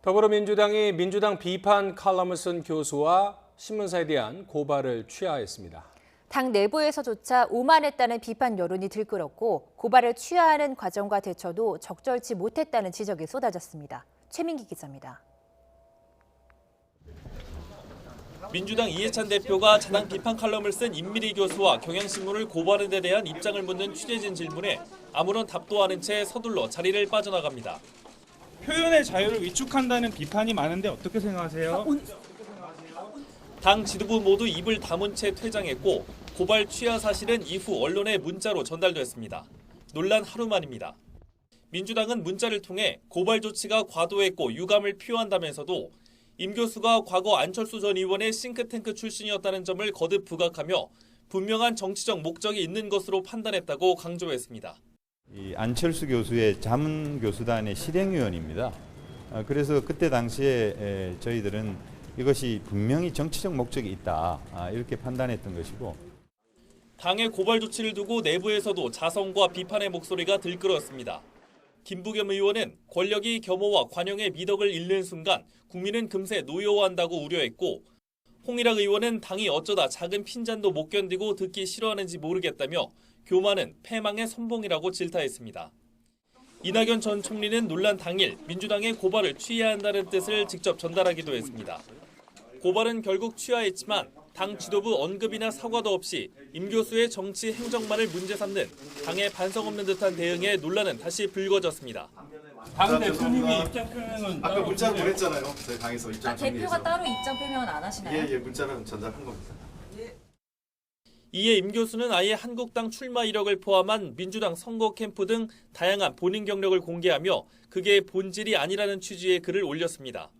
더불어민주당이 민주당 비판 칼럼을 쓴 교수와 신문사에 대한 고발을 취하했습니다. 당 내부에서조차 오만했다는 비판 여론이 들끓었고 고발을 취하하는 과정과 대처도 적절치 못했다는 지적이 쏟아졌습니다. 최민기 기자입니다. 민주당 이해찬 대표가 자당 비판 칼럼을 쓴 임미리 교수와 경향신문을 고발한 데 대한 입장을 묻는 취재진 질문에 아무런 답도 않은 채 서둘러 자리를 빠져나갑니다. 표현의 자유를 위축한다는 비판이 많은데 어떻게 생각하세요? 당 지도부 모두 입을 다문 채 퇴장했고 고발 취하 사실은 이후 언론에 문자로 전달됐습니다. 논란 하루 만입니다. 민주당은 문자를 통해 고발 조치가 과도했고 유감을 표한다면서도 임 교수가 과거 안철수 전 의원의 싱크탱크 출신이었다는 점을 거듭 부각하며 분명한 정치적 목적이 있는 것으로 판단했다고 강조했습니다. 이 안철수 교수의 자문교수단의 실행위원입니다. 그래서 그때 당시에 저희들은 이것이 분명히 정치적 목적이 있다 이렇게 판단했던 것이고 당의 고발 조치를 두고 내부에서도 자성과 비판의 목소리가 들끓었습니다. 김부겸 의원은 권력이 겸허와 관용의 미덕을 잃는 순간 국민은 금세 노여워한다고 우려했고 홍일학 의원은 당이 어쩌다 작은 핀잔도 못 견디고 듣기 싫어하는지 모르겠다며 교만은 패망의 선봉이라고 질타했습니다. 이낙연 전 총리는 논란 당일 민주당의 고발을 취해야 한다는 뜻을 직접 전달하기도 했습니다. 고발은 결국 취하했지만 당 지도부 언급이나 사과도 없이 임 교수의 정치 행정만을 문제 삼는 당의 반성 없는 듯한 대응에 논란은 다시 불거졌습니다. 당 대표님이 입장 표명은 아까 문자로 보냈잖아요. 저희 당에서 입장 정리해서. 대표가 따로 입장 표명은 안 하시나요? 예, 문자는 전달한 겁니다. 이에 임 교수는 아예 한국당 출마 이력을 포함한 민주당 선거 캠프 등 다양한 본인 경력을 공개하며 그게 본질이 아니라는 취지의 글을 올렸습니다.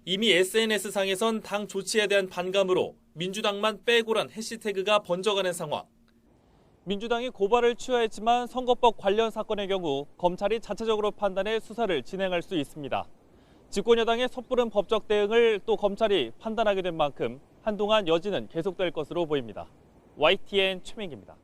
이미 SNS상에선 당 조치에 대한 반감으로 민주당만 빼고란 해시태그가 번져가는 상황. 민주당이 고발을 취하했지만 선거법 관련 사건의 경우 검찰이 자체적으로 판단해 수사를 진행할 수 있습니다. 집권여당의 섣부른 법적 대응을 또 검찰이 판단하게 된 만큼 한동안 여지는 계속될 것으로 보입니다. YTN 최민기입니다.